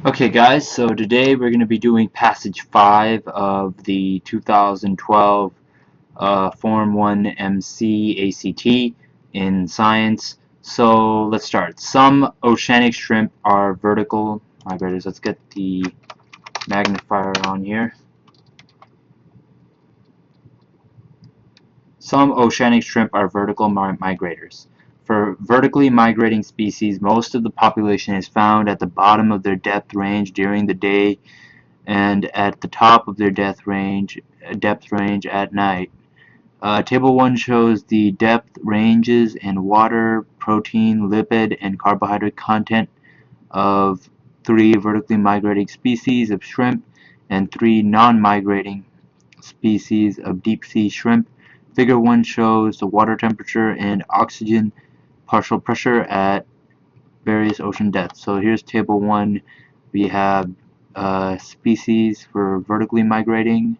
Okay guys, so today we're going to be doing passage 5 of the 2012 Form 1 MC ACT in science. So let's start. Some oceanic shrimp are vertical migrators. Let's get the magnifier on here. Some oceanic shrimp are vertical migrators. For vertically migrating species, most of the population is found at the bottom of their depth range during the day and at the top of their depth range at night. Table 1 shows the depth ranges in water, protein, lipid, and carbohydrate content of 3 vertically migrating species of shrimp and 3 non-migrating species of deep-sea shrimp. Figure 1 shows the water temperature and oxygen partial pressure at various ocean depths. So here's Table 1. We have species for vertically migrating,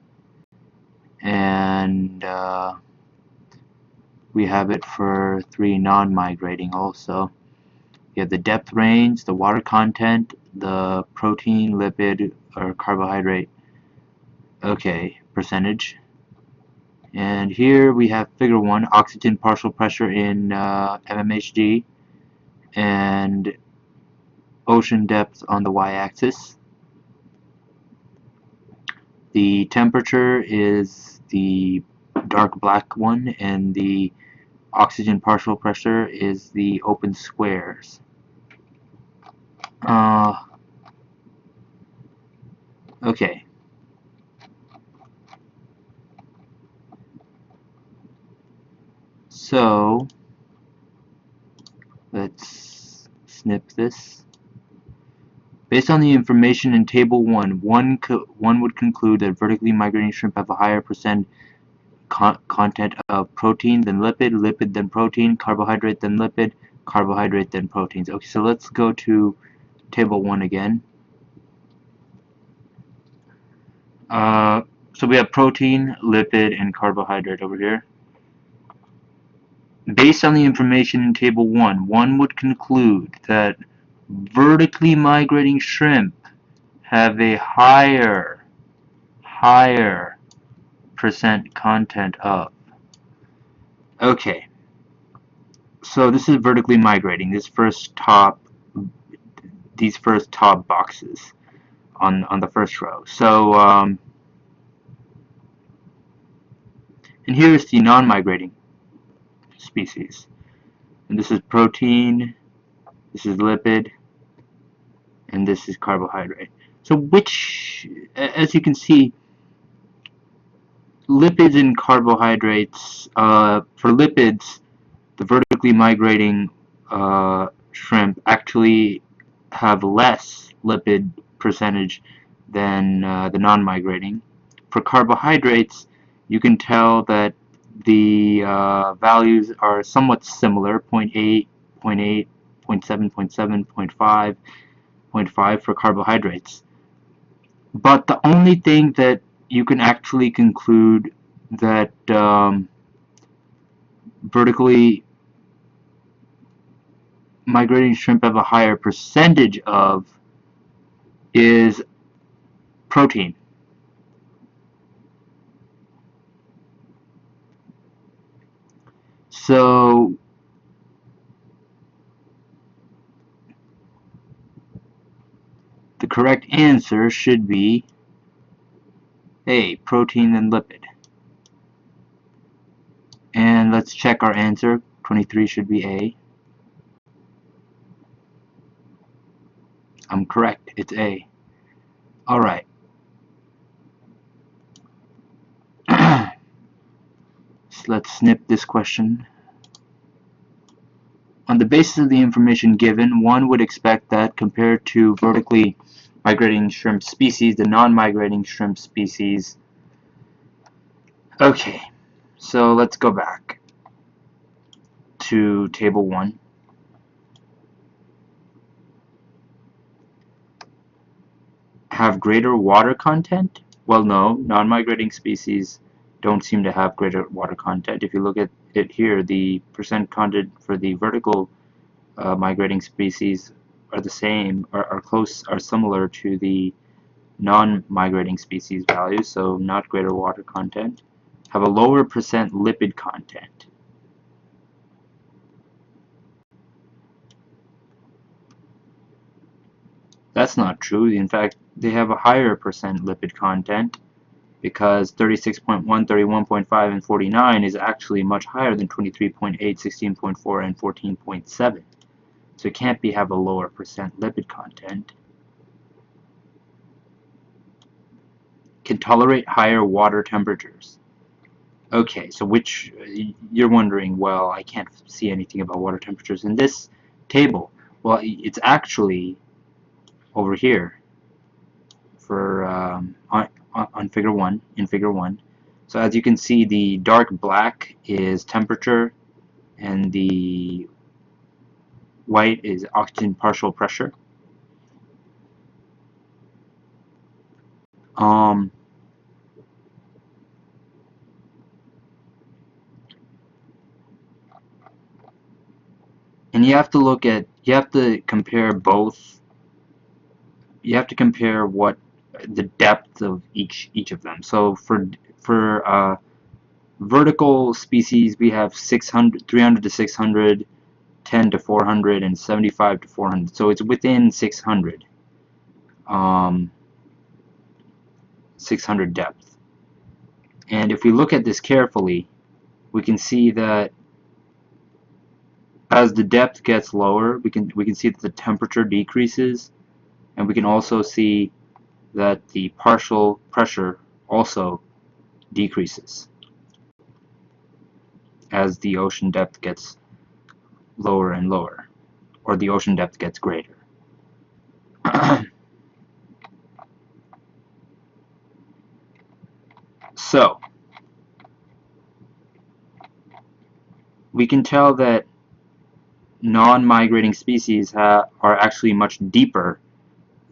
and we have it for 3 non-migrating also. You have the depth range, the water content, the protein, lipid, or carbohydrate percentage. And here we have figure 1, oxygen partial pressure in mmHg, and ocean depth on the y-axis. The temperature is the dark black one, and the oxygen partial pressure is the open squares. Okay. So let's snip this. Based on the information in Table 1, one would conclude that vertically migrating shrimp have a higher percent content of protein than lipid, lipid than protein, carbohydrate than lipid, carbohydrate than proteins. Okay, so let's go to Table 1 again. So we have protein, lipid, and carbohydrate over here. Based on the information in Table 1, one would conclude that vertically migrating shrimp have a higher percent content of. Okay, so this is vertically migrating. These first top boxes on the first row. So and here's the non-migrating species. And this is protein, this is lipid, and this is carbohydrate. So as you can see, lipids and carbohydrates, for lipids, the vertically migrating shrimp actually have less lipid percentage than the non-migrating. For carbohydrates, you can tell that the values are somewhat similar, 0.8, 0.8, 0.7, 0.7, 0.5, 0.5 for carbohydrates. But the only thing that you can actually conclude that vertically migrating shrimp have a higher percentage of is protein. So the correct answer should be A, protein and lipid. And let's check our answer. 23 should be A. I'm correct. It's A. Alright. So let's snip this question. On the basis of the information given, one would expect that compared to vertically migrating shrimp species, the non-migrating shrimp species. Okay, so let's go back to Table 1. Have greater water content? Well, no, non-migrating species don't seem to have greater water content. If you look at it here, the percent content for the vertical migrating species are the same, are similar to the non-migrating species values, so not greater water content, have a lower percent lipid content. That's not true. In fact, they have a higher percent lipid content because 36.1, 31.5, and 49 is actually much higher than 23.8, 16.4, and 14.7. So it can't have a lower percent lipid content. Can tolerate higher water temperatures. Okay, so you're wondering, well, I can't see anything about water temperatures in this table. Well, it's actually over here for on figure 1, in figure 1. So as you can see, the dark black is temperature and the white is oxygen partial pressure. And you have to compare both. You have to compare what the depth of each of them. So for vertical species, we have 300 to 600, 10 to 400, and 75 to 400. So it's within 600. 600 depth. And if we look at this carefully, we can see that as the depth gets lower, we can see that the temperature decreases, and we can also see that the partial pressure also decreases as the ocean depth gets lower and lower, or the ocean depth gets greater. So we can tell that non-migrating species are actually much deeper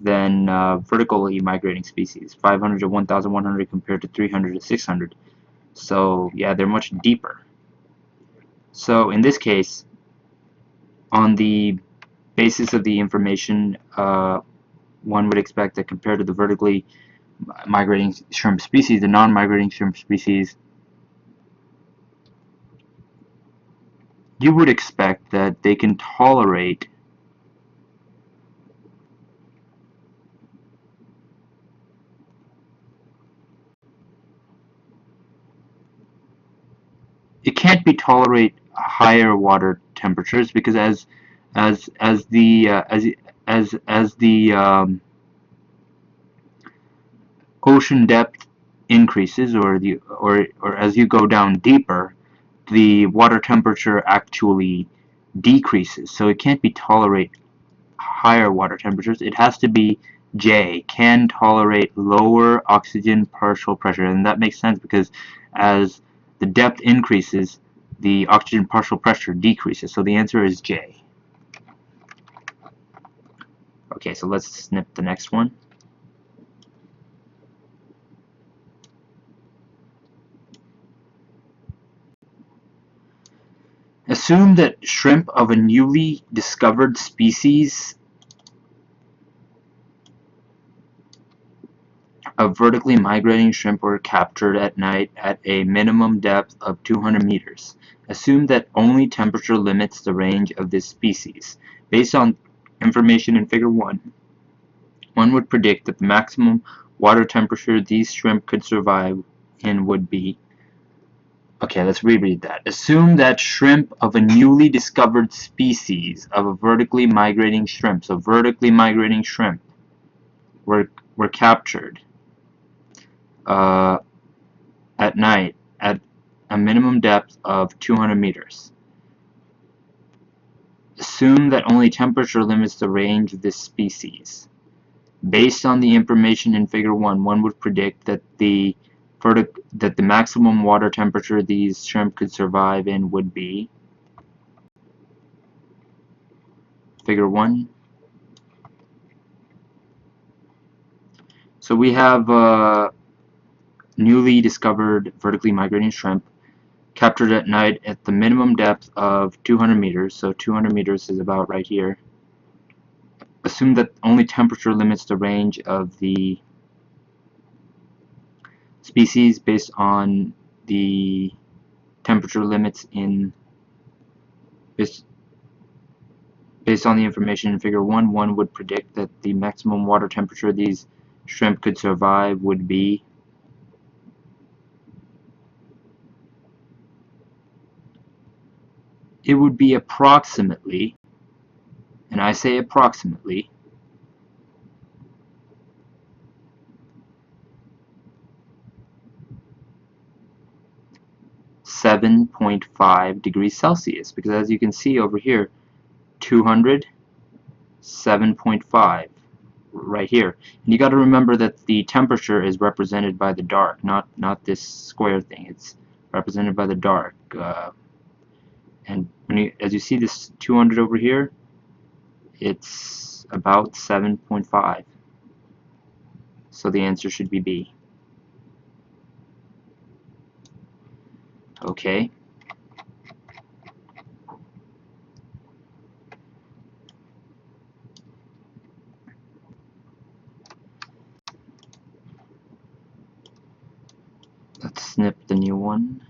than vertically migrating species, 500 to 1,100 compared to 300 to 600. So yeah, they're much deeper. So in this case, on the basis of the information, one would expect that compared to the vertically migrating shrimp species, the non-migrating shrimp species, you would expect that they can tolerate tolerate higher water temperatures because as the ocean depth increases, or as you go down deeper, the water temperature actually decreases. So it can't tolerate higher water temperatures. It has to be J, can tolerate lower oxygen partial pressure. And that makes sense because as the depth increases, the oxygen partial pressure decreases. So the answer is J. Okay, so let's snip the next one. Assume that shrimp of a newly discovered species of vertically migrating shrimp were captured at night at a minimum depth of 200 meters. Assume that only temperature limits the range of this species. Based on information in Figure 1, one would predict that the maximum water temperature these shrimp could survive in would be. Okay, let's reread that. Assume that shrimp of a newly discovered species of a vertically migrating shrimp, so vertically migrating shrimp, were captured at night at a minimum depth of 200 meters. Assume that only temperature limits the range of this species. Based on the information in Figure 1, one would predict that the maximum water temperature these shrimp could survive in would be. Figure 1. So we have newly discovered vertically migrating shrimp captured at night at the minimum depth of 200 meters. So 200 meters is about right here. assume that only temperature limits the range of the species based on the temperature limits based on the information in figure 1, one would predict that the maximum water temperature these shrimp could survive would be approximately, and I say approximately, 7.5 degrees Celsius, because as you can see over here, 200, 7.5 right here. And you got to remember that the temperature is represented by the dark, not this square thing. It's represented by the dark. And when as you see this 200 over here, it's about 7.5. So the answer should be B. Okay. Let's snip the new one.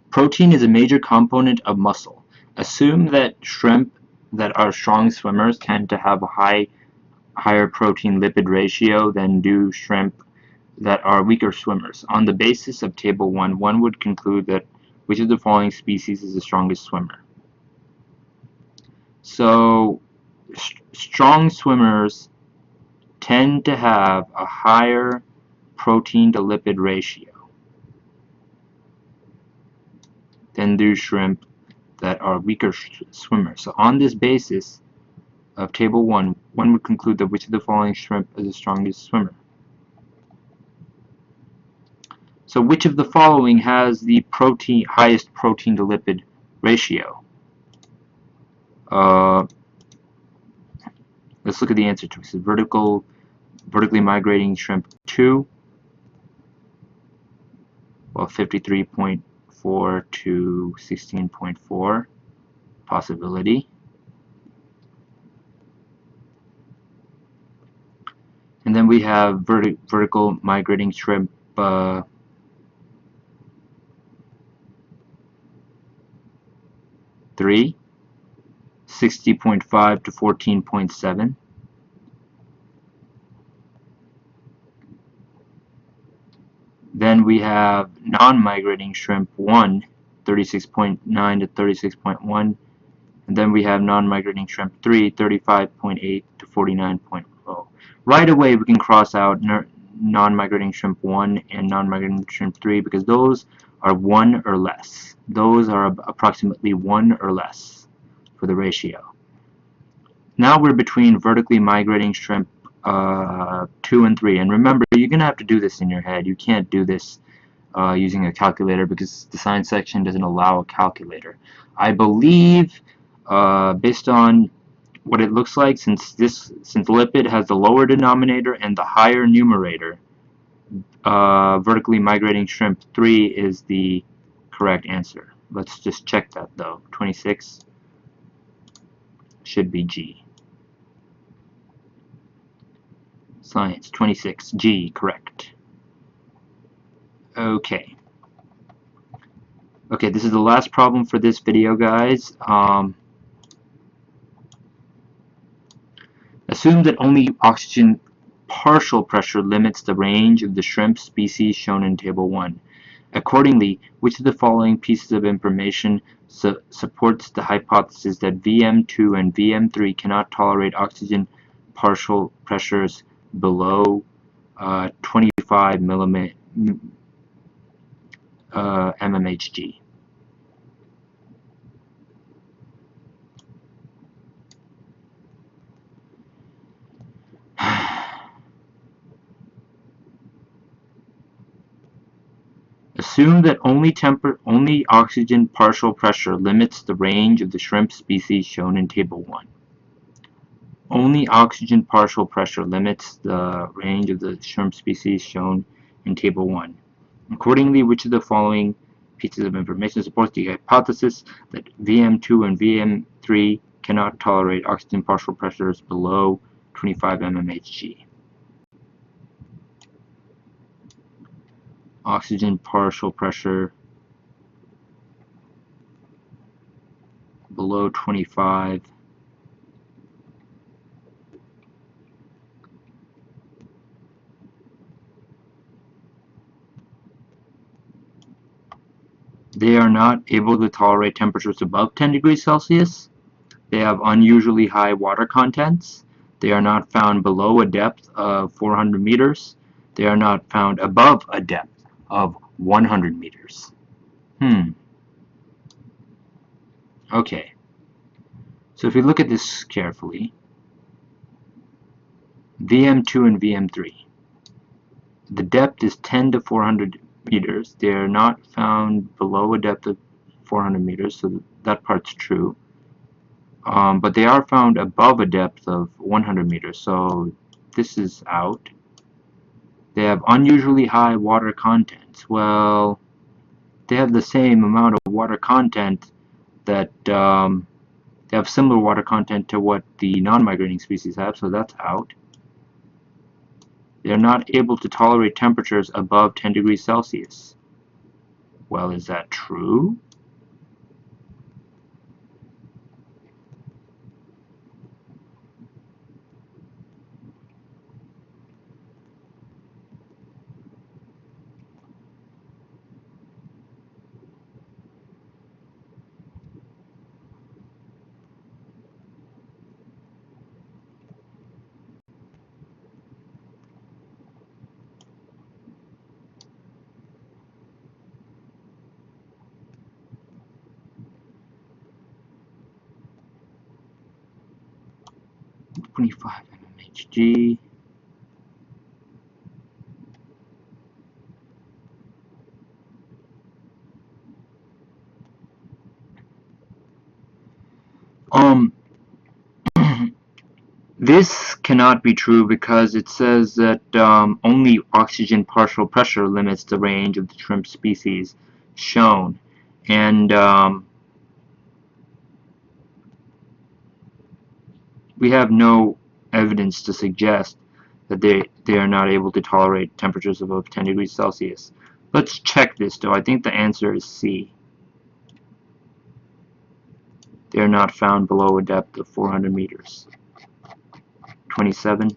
Protein is a major component of muscle. Assume that shrimp that are strong swimmers tend to have a higher protein-lipid ratio than do shrimp that are weaker swimmers. On the basis of Table 1, one would conclude that which of the following species is the strongest swimmer? So, strong swimmers tend to have a higher protein-to-lipid ratio than do shrimp that are weaker swimmers. So on this basis of Table 1, one would conclude that which of the following shrimp is the strongest swimmer? So which of the following has the highest protein to lipid ratio? Let's look at the answer choices. Vertically migrating shrimp 2, well, 53.4 to 16.4 possibility. And then we have vertical migrating shrimp 3, 60.5 to 14.7. Then we have non-migrating shrimp 1, 36.9 to 36.1. And then we have non-migrating shrimp 3, 35.8 to 49.0. Right away we can cross out non-migrating shrimp 1 and non-migrating shrimp 3 because those are 1 or less. Those are approximately 1 or less for the ratio. Now we're between vertically migrating shrimp 2 and 3. And remember, you're going to have to do this in your head. You can't do this using a calculator because the science section doesn't allow a calculator. I believe, based on what it looks like, since lipid has the lower denominator and the higher numerator, vertically migrating shrimp 3 is the correct answer. Let's just check that though. 26 should be G. Science 26 G, correct. Okay. Okay, this is the last problem for this video, guys. Assume that only oxygen partial pressure limits the range of the shrimp species shown in Table 1. Accordingly, which of the following pieces of information supports the hypothesis that VM2 and VM3 cannot tolerate oxygen partial pressures below 25 mmHg? Assume that only oxygen partial pressure limits the range of the shrimp species shown in Table 1. Only oxygen partial pressure limits the range of the shrimp species shown in Table 1. Accordingly, which of the following pieces of information supports the hypothesis that VM2 and VM3 cannot tolerate oxygen partial pressures below 25 mmHg. Oxygen partial pressure below 25. They are not able to tolerate temperatures above 10 degrees Celsius. They have unusually high water contents. They are not found below a depth of 400 meters. They are not found above a depth of 100 meters. Okay. So if you look at this carefully, VM2 and VM3. The depth is 10 to 400 meters. They are not found below a depth of 400 meters, so that part's true. But they are found above a depth of 100 meters, so this is out. They have unusually high water content. Well, they have the same amount of water content that they have similar water content to what the non-migrating species have, so that's out. They are not able to tolerate temperatures above 10 degrees Celsius. Well, is that true? (25 mmHg). This cannot be true because it says that only oxygen partial pressure limits the range of the shrimp species shown, and we have no evidence to suggest that they are not able to tolerate temperatures above 10 degrees Celsius. Let's check this though. I think the answer is C. They are not found below a depth of 400 meters. 27.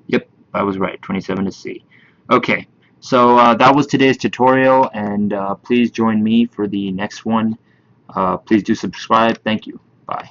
Yep, I was right. 27 is C. Okay, so that was today's tutorial, and please join me for the next one. Please do subscribe. Thank you. Bye.